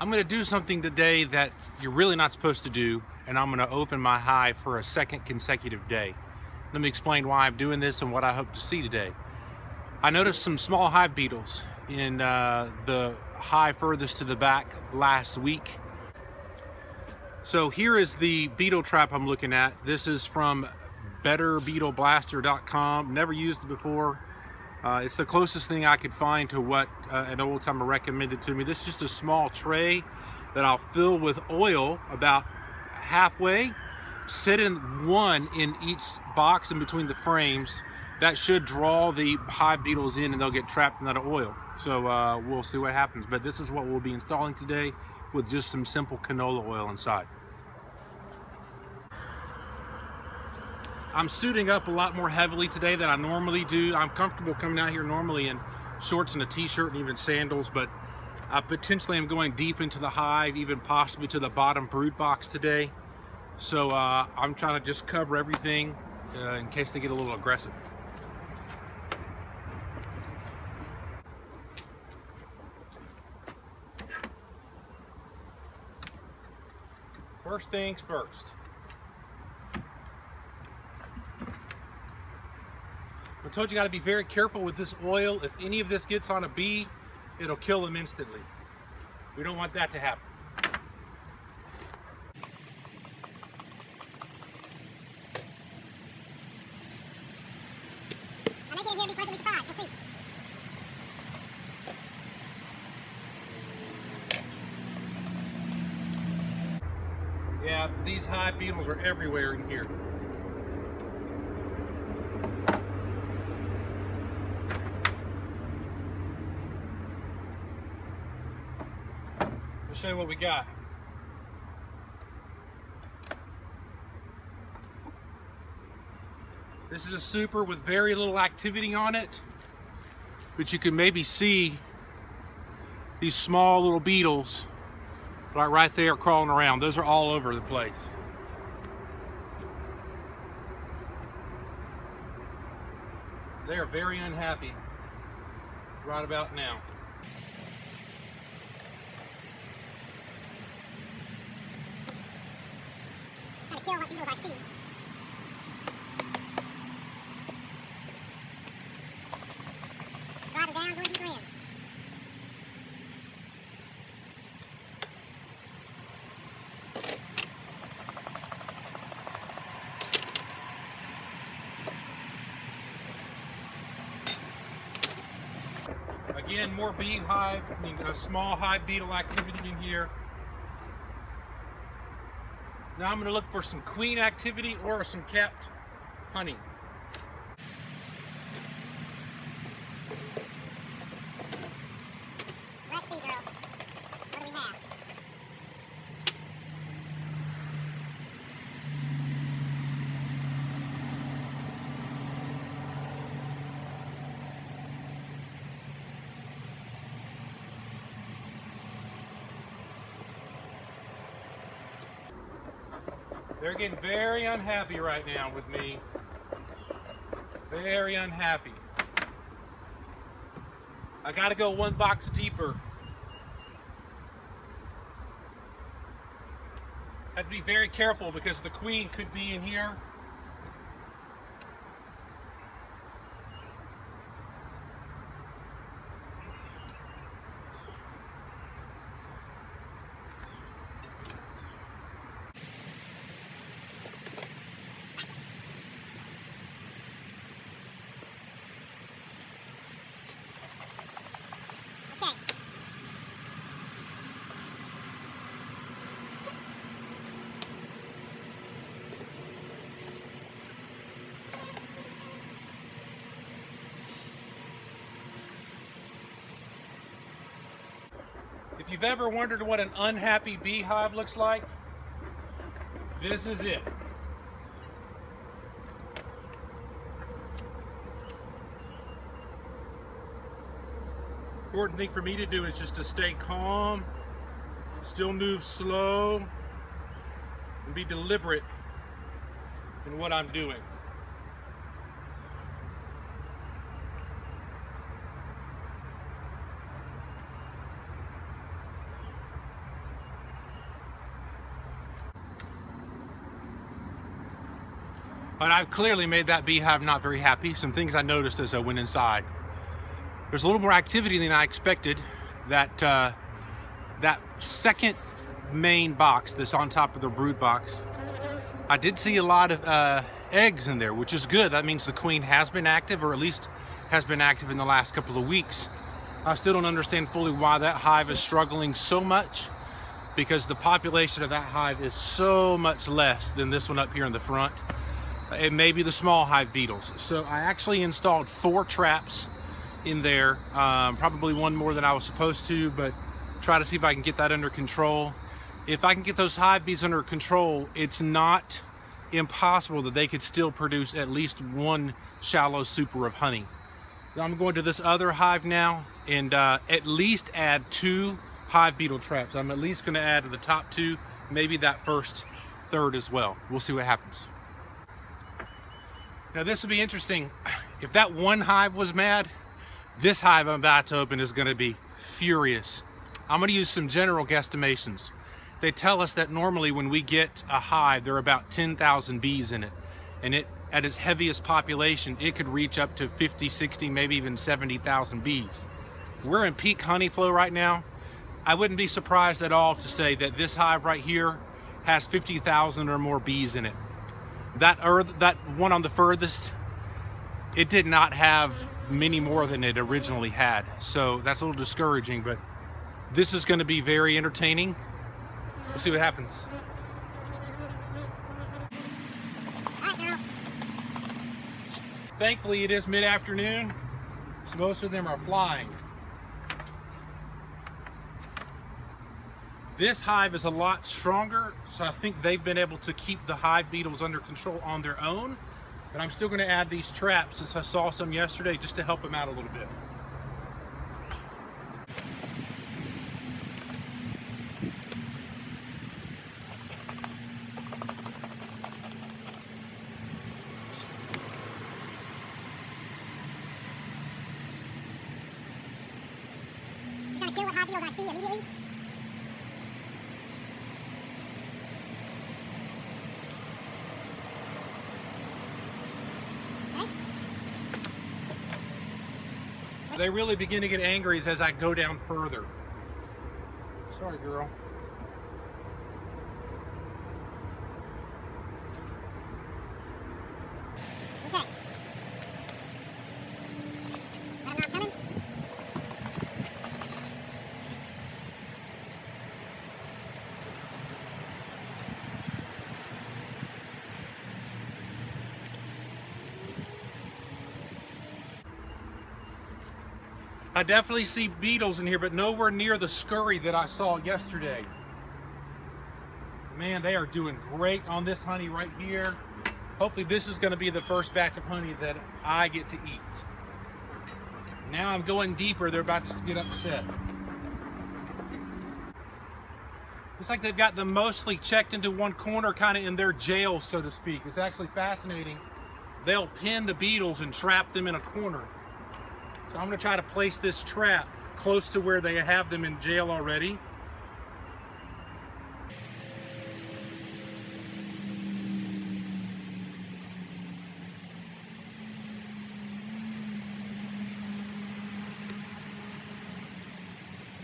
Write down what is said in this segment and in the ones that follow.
I'm going to do something today that you're really not supposed to do, and I'm going to open my hive for a second consecutive day. Let me explain why I'm doing this and what I hope to see today. I noticed some small hive beetles in the hive furthest to the back last week. So here is the beetle trap I'm looking at. This is from betterbeetleblaster.com. Never used it before. It's the closest thing I could find to what an old timer recommended to me. This is just a small tray that I'll fill with oil about halfway. Set in one in each box in between the frames. That should draw the hive beetles in and they'll get trapped in that oil. So we'll see what happens. But this is what we'll be installing today with just some simple canola oil inside. I'm suiting up a lot more heavily today than I normally do. I'm comfortable coming out here normally in shorts and a t-shirt and even sandals, but I potentially am going deep into the hive, even possibly to the bottom brood box today. So I'm trying to just cover everything in case they get a little aggressive. First things first. I told you, got to be very careful with this oil. If any of this gets on a bee, it'll kill them instantly. We don't want that to happen. I may get in here and be pleasantly surprised. We'll see. Yeah, these hive beetles are everywhere in here. Let's show you what we got. This is a super with very little activity on it, but you can maybe see these small little beetles right there crawling around. Those are all over the place. They are very unhappy right about now. I'm trying to kill what beetles I see. Drive them down, go deeper in. Again, more beehive, small hive beetle activity in here. Now I'm going to look for some queen activity or some capped honey. Let's see, girls. What do we have? They're getting very unhappy right now with me. Very unhappy. I gotta go one box deeper. Have to be very careful because the queen could be in here. Okay. If you've ever wondered what an unhappy beehive looks like, this is it. Important thing for me to do is just to stay calm, still move slow, and be deliberate in what I'm doing. But I clearly made that beehive not very happy. Some things I noticed as I went inside. There's a little more activity than I expected. That second main box that's on top of the brood box, I did see a lot of eggs in there, which is good. That means the queen has been active, or at least has been active in the last couple of weeks. I still don't understand fully why that hive is struggling so much, because the population of that hive is so much less than this one up here in the front. It may be the small hive beetles. So I actually installed 4 traps in there, probably one more than I was supposed to, but try to see if I can get that under control. If I can get those hive bees under control, it's not impossible that they could still produce at least 1 shallow super of honey. I'm going to this other hive now and at least add 2 hive beetle traps. I'm at least going to add to the top 2, maybe that first third as well. We'll see what happens. Now this will be interesting. If that one hive was mad, this hive I'm about to open is going to be furious. I'm going to use some general guesstimations. They tell us that normally when we get a hive, there are about 10,000 bees in it. And at its heaviest population, it could reach up to 50, 60, maybe even 70,000 bees. We're in peak honey flow right now. I wouldn't be surprised at all to say that this hive right here has 50,000 or more bees in it. That one on the furthest, it did not have many more than it originally had. So that's a little discouraging, but this is going to be very entertaining. We'll see what happens. All right, girls. Thankfully, it is mid-afternoon, so most of them are flying. This hive is a lot stronger, so I think they've been able to keep the hive beetles under control on their own. But I'm still going to add these traps, since I saw some yesterday, just to help them out a little bit. You trying to kill what hive beetles I see immediately? They really begin to get angry as I go down further. Sorry, girl. Okay. Let them not coming. I definitely see beetles in here, but nowhere near the scurry that I saw yesterday. Man, they are doing great on this honey right here. Hopefully this is going to be the first batch of honey that I get to eat. Now I'm going deeper, they're about to get upset. Looks like they've got them mostly checked into one corner, kind of in their jail, so to speak. It's actually fascinating. They'll pin the beetles and trap them in a corner. So I'm going to try to place this trap close to where they have them in jail already.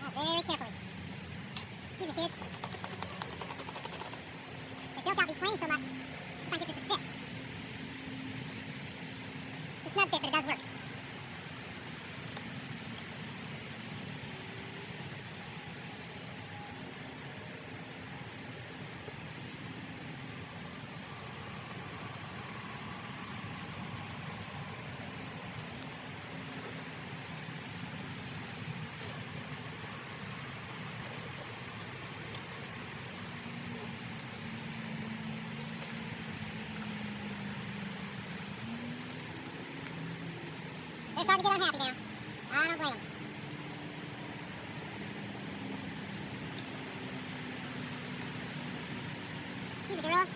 Oh, very carefully. Excuse me, kids. They built out these frames so much. I'm trying to get this to fit. It's a snug fit, but it does work. They're starting to get unhappy now. I don't blame them. Excuse me, girls.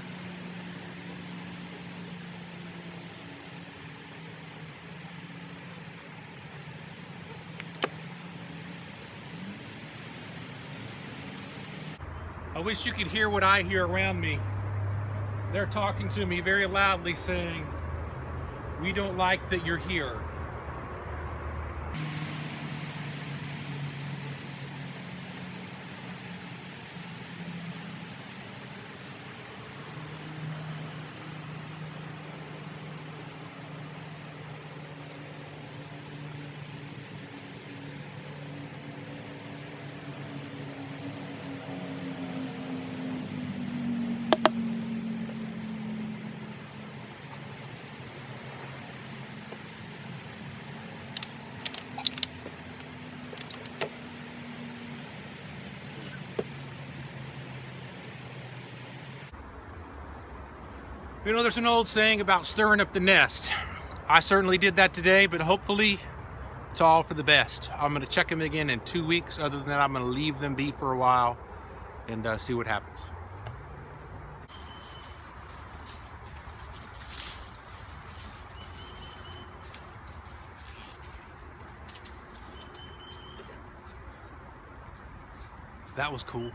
I wish you could hear what I hear around me. They're talking to me very loudly saying, "We don't like that you're here." You know, there's an old saying about stirring up the nest. I certainly did that today, but hopefully it's all for the best. I'm going to check them again in 2 weeks. Other than that, I'm going to leave them be for a while and see what happens. That was cool.